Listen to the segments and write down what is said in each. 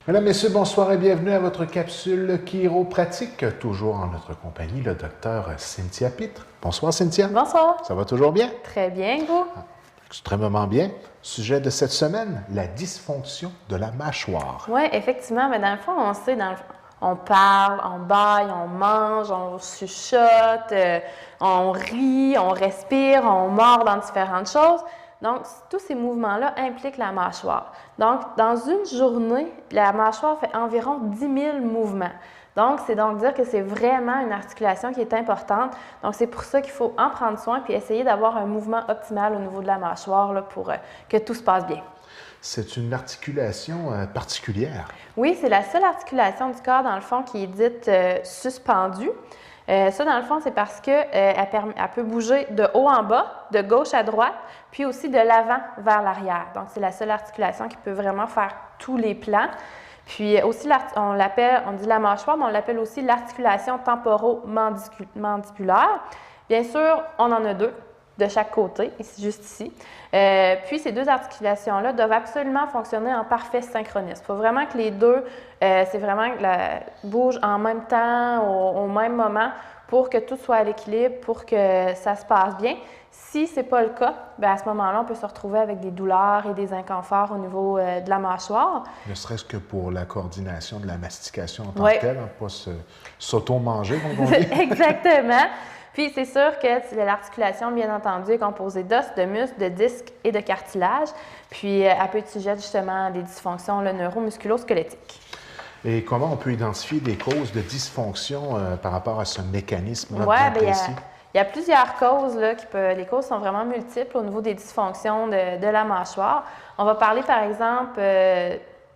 Mesdames, Messieurs, bonsoir et bienvenue à votre capsule chiropratique. Toujours en notre compagnie, le docteur Cynthia Pitre. Bonsoir, Cynthia. Bonsoir. Ça va toujours bien? Très bien, vous? Extrêmement bien. Sujet de cette semaine, la dysfonction de la mâchoire. Oui, effectivement, mais dans le fond, on sait, on parle, on baille, on mange, on chuchote, on rit, on respire, on mord dans différentes choses. Donc, tous ces mouvements-là impliquent la mâchoire. Donc, dans une journée, la mâchoire fait environ 10 000 mouvements. Donc, c'est donc dire que c'est vraiment une articulation qui est importante. Donc, c'est pour ça qu'il faut en prendre soin puis essayer d'avoir un mouvement optimal au niveau de la mâchoire là, pour que tout se passe bien. C'est une articulation particulière. Oui, c'est la seule articulation du corps, dans le fond, qui est dite suspendue. Ça, dans le fond, c'est parce qu'elle peut bouger de haut en bas, de gauche à droite, puis aussi de l'avant vers l'arrière. Donc, c'est la seule articulation qui peut vraiment faire tous les plans. Puis aussi, on dit la mâchoire, mais on l'appelle aussi l'articulation temporo-mandibulaire. Bien sûr, on en a deux de chaque côté, ici, juste ici. Puis ces deux articulations-là doivent absolument fonctionner en parfait synchronisme. Il faut vraiment que les deux, bougent en même temps, au même moment, pour que tout soit à l'équilibre, pour que ça se passe bien. Si ce n'est pas le cas, bien à ce moment-là, on peut se retrouver avec des douleurs et des inconforts au niveau de la mâchoire. Ne serait-ce que pour la coordination de la mastication en tant que telle, hein, pas s'auto-manger, comme on dit. Exactement. Puis, c'est sûr que l'articulation, bien entendu, est composée d'os, de muscles, de disques et de cartilage. Puis, elle peut être sujette justement à des dysfonctions neuromusculo-squelettiques. Et comment on peut identifier des causes de dysfonction par rapport à ce mécanisme-là bien précis? Il y a plusieurs causes. Les causes sont vraiment multiples au niveau des dysfonctions de la mâchoire. On va parler, par exemple,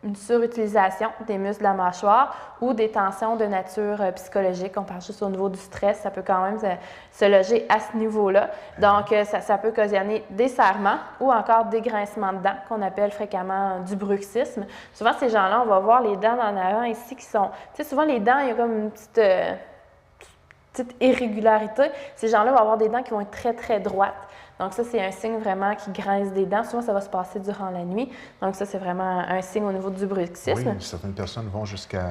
une surutilisation des muscles de la mâchoire ou des tensions de nature psychologique. On parle juste au niveau du stress, ça peut quand même se loger à ce niveau-là. Donc, ça peut occasionner des serrements ou encore des grincements de dents qu'on appelle fréquemment du bruxisme. Souvent, ces gens-là, on va voir les dents en avant ici qui sont... Tu sais, souvent, les dents, il y a comme une petite irrégularité. Ces gens-là vont avoir des dents qui vont être très, très droites. Donc ça, c'est un signe vraiment qui grince des dents. Souvent, ça va se passer durant la nuit. Donc ça, c'est vraiment un signe au niveau du bruxisme. Oui, certaines personnes vont jusqu'à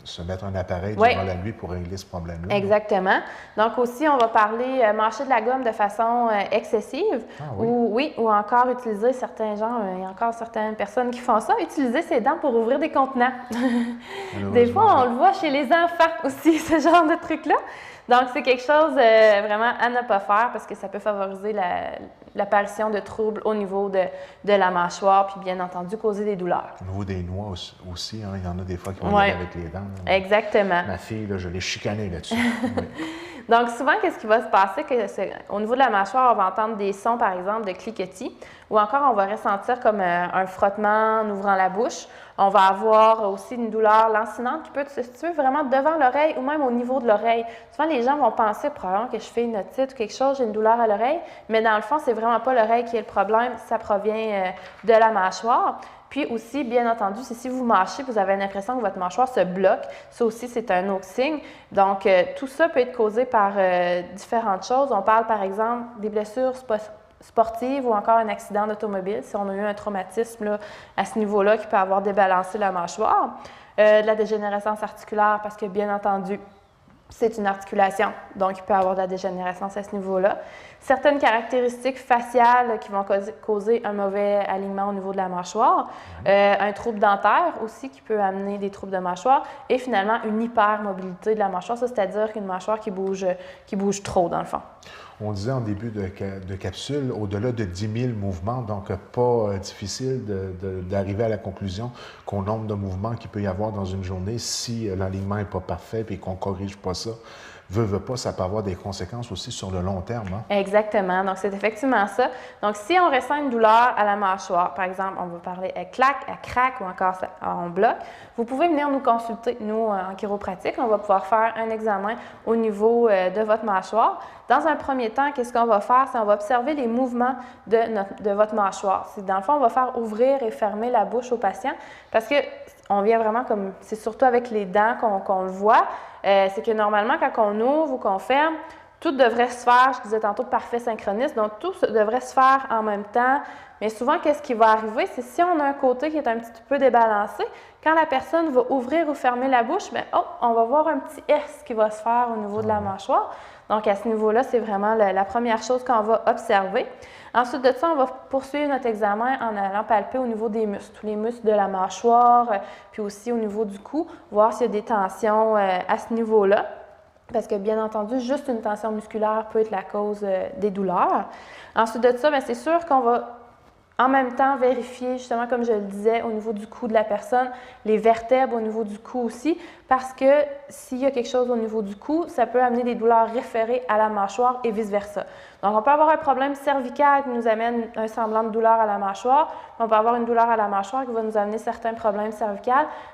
se mettre un appareil durant la nuit pour régler ce problème-là. Exactement. Donc aussi, on va parler mâcher de la gomme de façon excessive. Ou encore utiliser certains gens, il y a encore certaines personnes qui font ça, utiliser ses dents pour ouvrir des contenants. Des fois, on le voit chez les enfants aussi, ce genre de truc-là. Donc, c'est quelque chose vraiment à ne pas faire parce que ça peut favoriser l'apparition de troubles au niveau de la mâchoire puis bien entendu causer des douleurs. Au niveau des noix aussi, hein, il y en a des fois qui vont y aller avec les dents. Exactement. Ma fille, là, je l'ai chicanée là-dessus. Donc, souvent, qu'est-ce qui va se passer? Au niveau de la mâchoire, on va entendre des sons, par exemple, de cliquetis, ou encore on va ressentir comme un frottement en ouvrant la bouche. On va avoir aussi une douleur lancinante qui peut se situer vraiment devant l'oreille ou même au niveau de l'oreille. Souvent, les gens vont penser probablement que je fais une otite ou quelque chose, j'ai une douleur à l'oreille, mais dans le fond, c'est vraiment pas l'oreille qui est le problème, ça provient de la mâchoire. Puis aussi, bien entendu, si vous mâchez, vous avez l'impression que votre mâchoire se bloque. Ça aussi, c'est un autre signe. Donc, tout ça peut être causé par différentes choses. On parle, par exemple, des blessures sportives ou encore un accident d'automobile, si on a eu un traumatisme là, à ce niveau-là qui peut avoir débalancé la mâchoire. De la dégénérescence articulaire, parce que, bien entendu, c'est une articulation, donc il peut y avoir de la dégénérescence à ce niveau-là. Certaines caractéristiques faciales qui vont causer un mauvais alignement au niveau de la mâchoire. Un trouble dentaire aussi qui peut amener des troubles de mâchoire. Et finalement, une hypermobilité de la mâchoire, ça, c'est-à-dire qu'une mâchoire qui bouge trop, dans le fond. On disait en début de capsule, au-delà de 10 000 mouvements, donc pas difficile d'arriver à la conclusion qu'au nombre de mouvements qu'il peut y avoir dans une journée, si l'alignement n'est pas parfait et qu'on ne corrige pas ça, veut pas, ça peut avoir des conséquences aussi sur le long terme. Hein? Exactement. Donc, c'est effectivement ça. Donc, si on ressent une douleur à la mâchoire, par exemple, on va parler elle claque, elle craque ou encore on bloque, vous pouvez venir nous consulter, nous, en chiropratique. On va pouvoir faire un examen au niveau de votre mâchoire. Dans un premier temps, qu'est-ce qu'on va faire? C'est on va observer les mouvements de votre mâchoire. Dans le fond, on va faire ouvrir et fermer la bouche au patient parce que on vient vraiment comme, c'est surtout avec les dents qu'on le voit, c'est que normalement, quand on ouvre ou qu'on ferme, tout devrait se faire, je disais tantôt, parfait synchronisme, donc tout devrait se faire en même temps. Mais souvent, qu'est-ce qui va arriver? C'est si on a un côté qui est un petit peu débalancé, quand la personne va ouvrir ou fermer la bouche, bien, oh, on va voir un petit S qui va se faire au niveau de la mâchoire. Donc, à ce niveau-là, c'est vraiment la première chose qu'on va observer. Ensuite de ça, on va poursuivre notre examen en allant palper au niveau des muscles, tous les muscles de la mâchoire, puis aussi au niveau du cou, voir s'il y a des tensions à ce niveau-là. Parce que, bien entendu, juste une tension musculaire peut être la cause des douleurs. Ensuite de ça, bien, c'est sûr qu'on va en même temps vérifier, justement, comme je le disais, au niveau du cou de la personne, les vertèbres au niveau du cou aussi, parce que s'il y a quelque chose au niveau du cou, ça peut amener des douleurs référées à la mâchoire et vice-versa. Donc, on peut avoir un problème cervical qui nous amène un semblant de douleur à la mâchoire. On peut avoir une douleur à la mâchoire qui va nous amener certains problèmes cervicaux.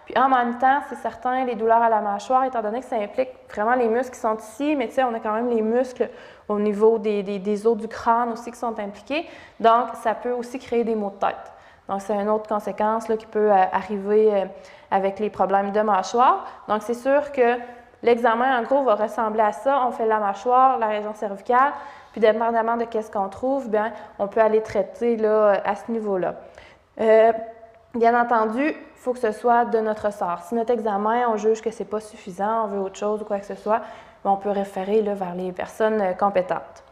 Puis, en même temps, c'est certain, les douleurs à la mâchoire, étant donné que ça implique vraiment les muscles qui sont ici, mais tu sais, on a quand même les muscles au niveau des os du crâne aussi qui sont impliqués. Donc, ça peut aussi créer des maux de tête. Donc, c'est une autre conséquence là, qui peut arriver avec les problèmes de mâchoire. Donc, c'est sûr que l'examen, en gros, va ressembler à ça. On fait la mâchoire, la région cervicale, puis dépendamment de ce qu'on trouve, bien, on peut aller traiter là, à ce niveau-là. Bien entendu, il faut que ce soit de notre ressort. Si notre examen, on juge que ce n'est pas suffisant, on veut autre chose ou quoi que ce soit, bien, on peut référer là, vers les personnes compétentes.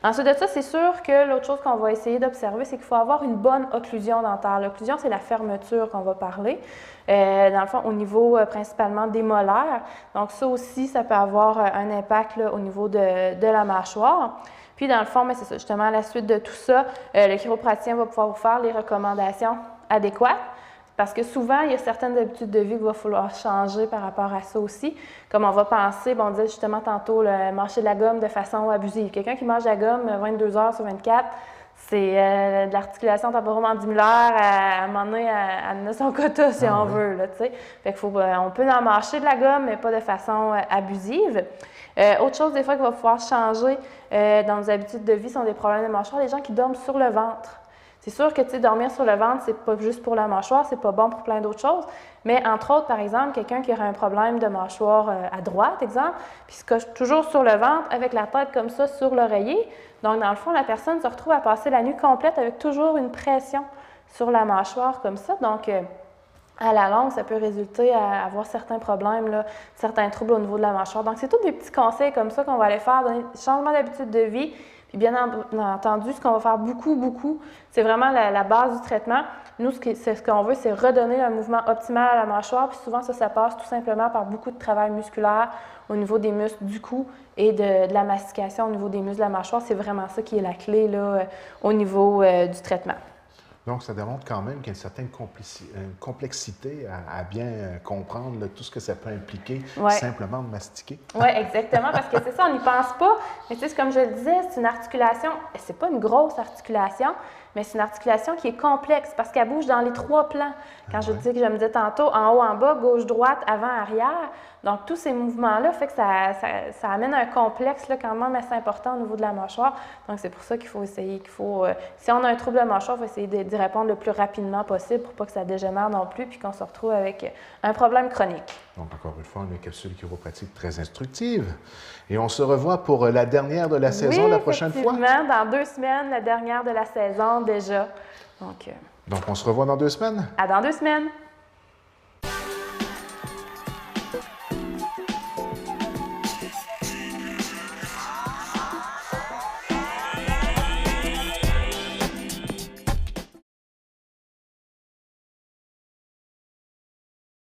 Ensuite de ça, c'est sûr que l'autre chose qu'on va essayer d'observer, c'est qu'il faut avoir une bonne occlusion dentaire. L'occlusion, c'est la fermeture qu'on va parler, dans le fond, au niveau principalement des molaires. Donc, ça aussi, ça peut avoir un impact là, au niveau de la mâchoire. Puis, dans le fond, c'est ça, justement, à la suite de tout ça, le chiropraticien va pouvoir vous faire les recommandations adéquates. Parce que souvent, il y a certaines habitudes de vie qu'il va falloir changer par rapport à ça aussi. Comme on va penser, on disait justement tantôt, mâcher de la gomme de façon abusive. Quelqu'un qui mange de la gomme 22 heures sur 24, c'est de l'articulation temporomandibulaire à un moment donné, à amener son quota, si on veut. Là, fait que on peut en mâcher de la gomme, mais pas de façon abusive. Autre chose, des fois, qu'il va falloir changer dans nos habitudes de vie, sont des problèmes de mâchoire, les gens qui dorment sur le ventre. C'est sûr que dormir sur le ventre, c'est pas juste pour la mâchoire, c'est pas bon pour plein d'autres choses. Mais entre autres, par exemple, quelqu'un qui aurait un problème de mâchoire à droite, exemple, puis se coche toujours sur le ventre avec la tête comme ça sur l'oreiller. Donc, dans le fond, la personne se retrouve à passer la nuit complète avec toujours une pression sur la mâchoire comme ça. Donc, à la longue, ça peut résulter à avoir certains problèmes, là, certains troubles au niveau de la mâchoire. Donc, c'est tous des petits conseils comme ça qu'on va aller faire, donner changement d'habitude de vie. Puis bien entendu, ce qu'on va faire beaucoup, c'est vraiment la base du traitement. Nous, ce qu'on veut, c'est redonner un mouvement optimal à la mâchoire. Puis souvent, ça passe tout simplement par beaucoup de travail musculaire au niveau des muscles du cou et de la mastication au niveau des muscles de la mâchoire. C'est vraiment ça qui est la clé là, au niveau du traitement. Donc, ça démontre quand même qu'il y a une certaine complexité à bien comprendre là, tout ce que ça peut impliquer simplement de mastiquer. Oui, exactement, parce que c'est ça, on n'y pense pas. Mais tu sais, comme je le disais, c'est une articulation, c'est pas une grosse articulation, mais c'est une articulation qui est complexe parce qu'elle bouge dans les trois plans. Quand je dis que je me disais tantôt, en haut, en bas, gauche, droite, avant, arrière. Donc, tous ces mouvements-là fait que ça amène un complexe là, quand même assez important au niveau de la mâchoire. Donc, c'est pour ça qu'il faut essayer, si on a un trouble de mâchoire, il faut essayer d'y répondre le plus rapidement possible pour pas que ça dégénère non plus puis qu'on se retrouve avec un problème chronique. Donc, encore une fois, une capsule chiropratique très instructive. Et on se revoit pour la dernière de la saison la prochaine fois? Oui, dans 2 semaines, la dernière de la saison déjà. Donc, on se revoit dans 2 semaines? À dans 2 semaines!